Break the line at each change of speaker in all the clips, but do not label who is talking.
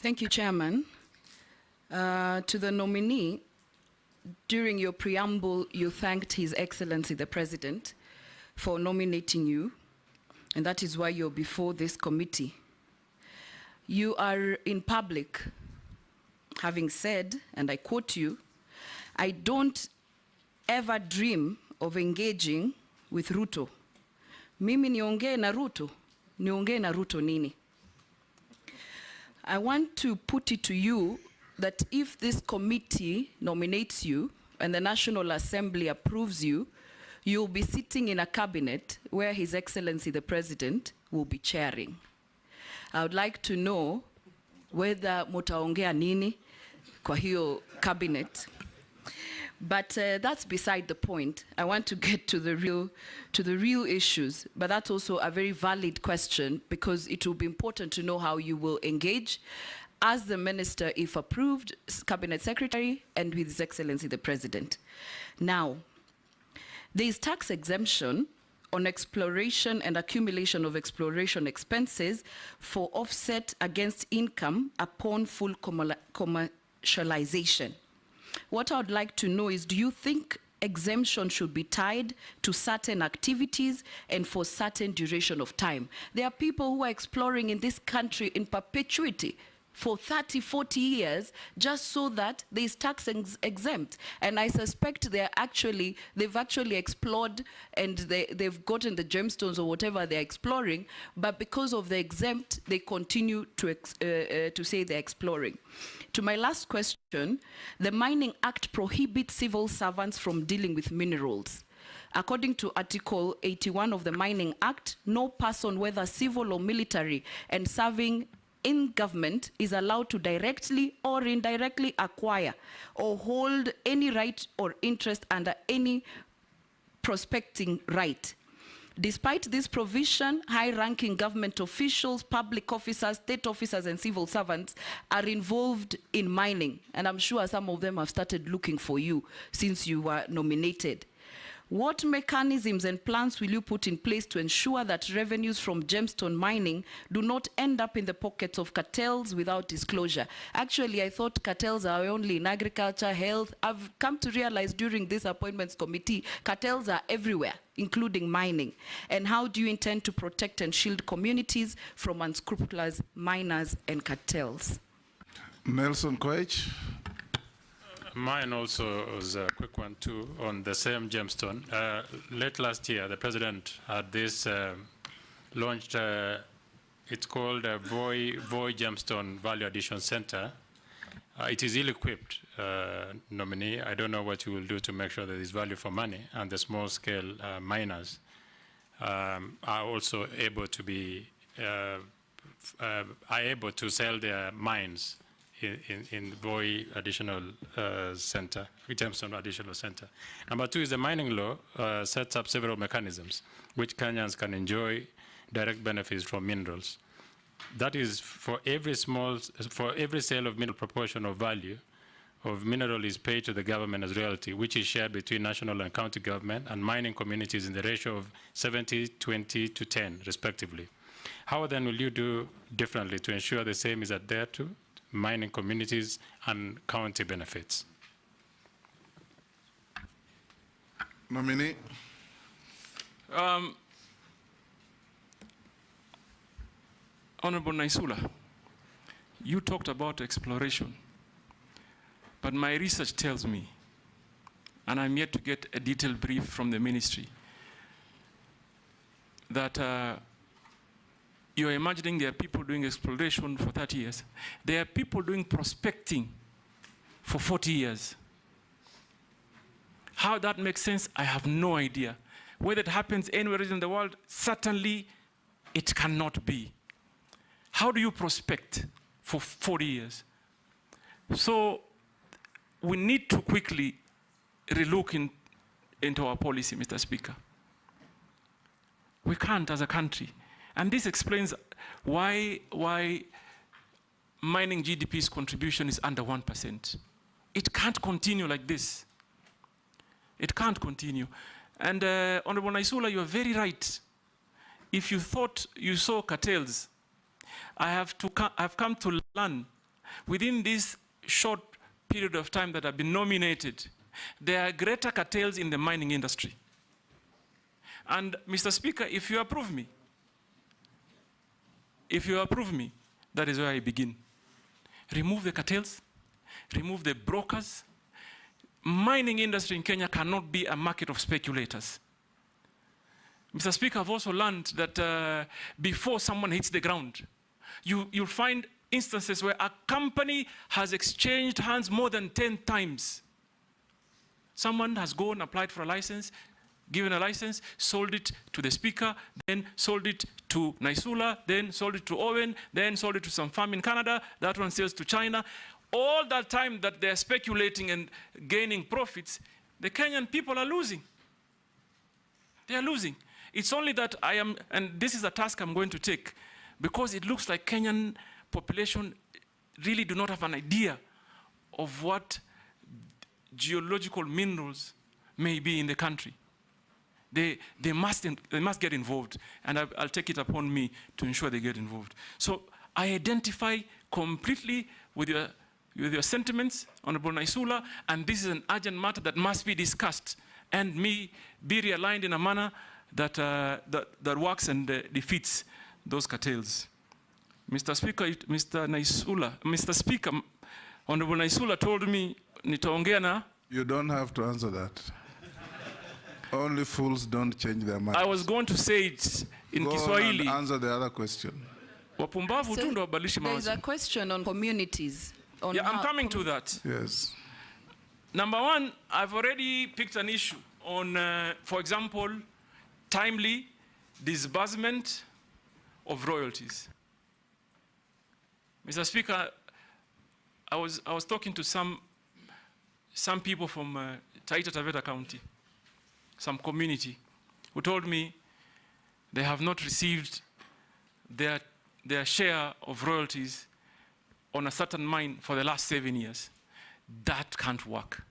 Thank you, Chairman. To the nominee, during your preamble, you thanked His Excellency the President for nominating you, and that is why you're before this committee. You are in public having said, and I quote you, "I don't ever dream of engaging with Ruto. Mimi niongee na Ruto, niongee na Ruto nini?" I want to put it to you that if this committee nominates you and the National Assembly approves you, you'll be sitting in a cabinet where His Excellency the President will be chairing. I would like to know whether mtaongea nini kwa hiyo cabinet. But that's beside the point. I want to get to the real issues. But that's also a very valid question, because it will be important to know how you will engage as the minister, if approved, cabinet secretary, and with His Excellency the President. Now, there is tax exemption on exploration and accumulation of exploration expenses for offset against income upon full commercialization. What I would like to know is, do you think exemption should be tied to certain activities and for certain duration of time? There are people who are exploring in this country in perpetuity for 30, 40 years, just so that there is tax exempt. And I suspect they've actually explored, and they've gotten the gemstones or whatever they're exploring, but because of the exempt, they continue to say they're exploring. To my last question, the Mining Act prohibits civil servants from dealing with minerals. According to Article 81 of the Mining Act, no person, whether civil or military, and serving in government is allowed to directly or indirectly acquire or hold any right or interest under any prospecting right. Despite this provision, high-ranking government officials, public officers, state officers, and civil servants are involved in mining. And I'm sure some of them have started looking for you since you were nominated. What mechanisms and plans will you put in place to ensure that revenues from gemstone mining do not end up in the pockets of cartels without disclosure? Actually, I thought cartels are only in agriculture, health. I've come to realize during this appointments committee, cartels are everywhere, including mining. And how do you intend to protect and shield communities from unscrupulous miners and cartels?
Nelson Koech.
Mine also was a quick one too, on the same gemstone. Late last year, the president had this launched, it's called a Voi Gemstone Value Addition Center. It is ill-equipped, nominee. I don't know what you will do to make sure that there is value for money, and the small-scale miners are also able to be, are able to sell their mines in Voi Additional Center, Gemstone Additional Center. Number two is the mining law sets up several mechanisms which Kenyans can enjoy direct benefits from minerals. That is, for every sale of mineral, proportion of value of mineral is paid to the government as royalty, which is shared between national and county government and mining communities in the ratio of 70, 20 to 10, respectively. How then will you do differently to ensure the same is adhered to mining communities and county benefits?
Nominee.
Honorable Naisula, you talked about exploration, but my research tells me, and I'm yet to get a detailed brief from the ministry, that you're imagining there are people doing exploration for 30 years. There are people doing prospecting for 40 years. How that makes sense, I have no idea. Whether it happens anywhere in the world, certainly it cannot be. How do you prospect for 40 years? So we need to quickly relook into our policy, Mr. Speaker. We can't as a country. And this explains why mining GDP's contribution is under 1%. It can't continue like this. It can't continue. And Honorable Naisula, you are very right. If you thought you saw cartels, I've come to learn within this short period of time that have been nominated, there are greater cartels in the mining industry. And Mr. Speaker, if you approve me, that is where I begin. Remove the cartels, remove the brokers. Mining industry in Kenya cannot be a market of speculators. Mr. Speaker, I've also learned that before someone hits the ground, you'll find instances where a company has exchanged hands more than 10 times. Someone has gone, applied for a license, given a license, sold it to the speaker, then sold it to Hon.Naisula, then sold it to Owen, then sold it to some farm in Canada, that one sells to China. All that time that they're speculating and gaining profits, the Kenyan people are losing. They are losing. It's only that I am, and this is a task I'm going to take, because it looks like Kenyan population really do not have an idea of what geological minerals may be in the country. They must get involved, and I'll take it upon me to ensure they get involved. So I identify completely with your sentiments, Honorable Hon.Naisula, and this is an urgent matter that must be discussed and be realigned in a manner that, that works and defeats those cartels. Mr. Speaker, Mr. Speaker, Honorable Hon.Naisula told me, nitaongea na.
You don't have to answer that. Only fools don't change their mind.
I was going to say it in Kiswahili.
Go on and answer the other question.
Wapumbavu tu ndo wabadilishe
There is
mawazo.
a question on communities. On
Yeah, I'm coming to that.
Yes.
Number one, I've already picked an issue on, for example, timely disbursement of royalties. Mr. Speaker, I was talking to some people from Taita Taveta County, some community, who told me they have not received their share of royalties on a certain mine for the last 7 years. That can't work.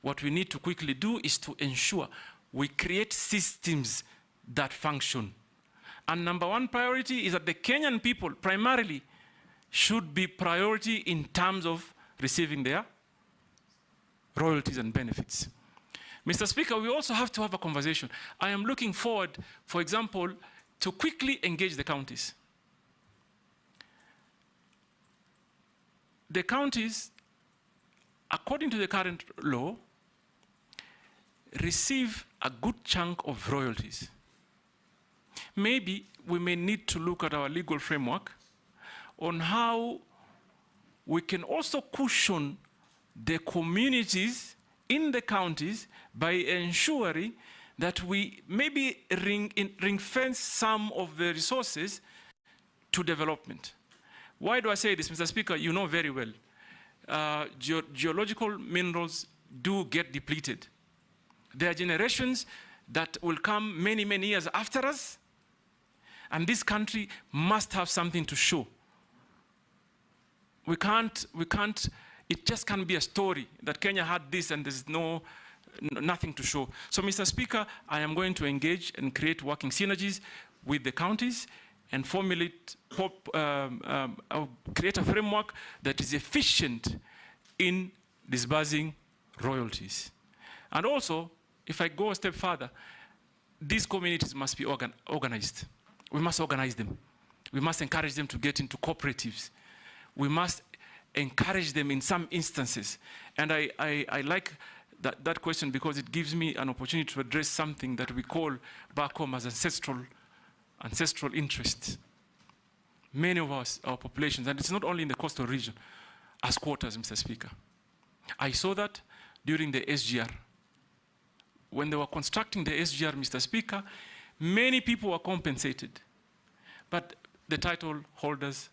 What we need to quickly do is to ensure we create systems that function. And number one priority is that the Kenyan people primarily should be priority in terms of receiving their royalties and benefits. Mr. Speaker, we also have to have a conversation. I am looking forward, for example, to quickly engage the counties. The counties, according to the current law, receive a good chunk of royalties. Maybe we may need to look at our legal framework on how we can also cushion the communities in the counties by ensuring that we maybe ring-fence some of the resources to development. Why do I say this, Mr. Speaker? You know very well. Geological minerals do get depleted. There are generations that will come many, many years after us, and this country must have something to show. We can't, it just can't be a story that Kenya had this and there's nothing to show. So, Mr. Speaker, I am going to engage and create working synergies with the counties and formulate, create a framework that is efficient in disbursing royalties. And also, if I go a step further, these communities must be organized. We must organize them. We must encourage them to get into cooperatives. We must encourage them in some instances. And I like that question because it gives me an opportunity to address something that we call back home as ancestral interests. Many of our populations, and it's not only in the coastal region, as squatters, Mr. Speaker. I saw that during the SGR. When they were constructing the SGR, Mr. Speaker, many people were compensated, but the title holders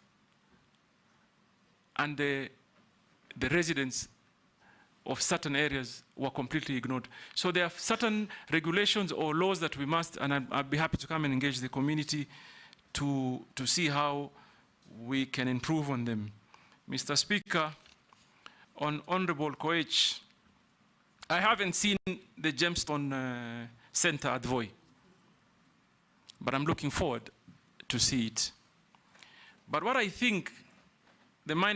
and the residents of certain areas were completely ignored. So there are certain regulations or laws that we must, and I'd be happy to come and engage the community to see how we can improve on them. Mr. Speaker, on Honorable Koech, I haven't seen the Gemstone Center at Voi, but I'm looking forward to see it. But what I think the mining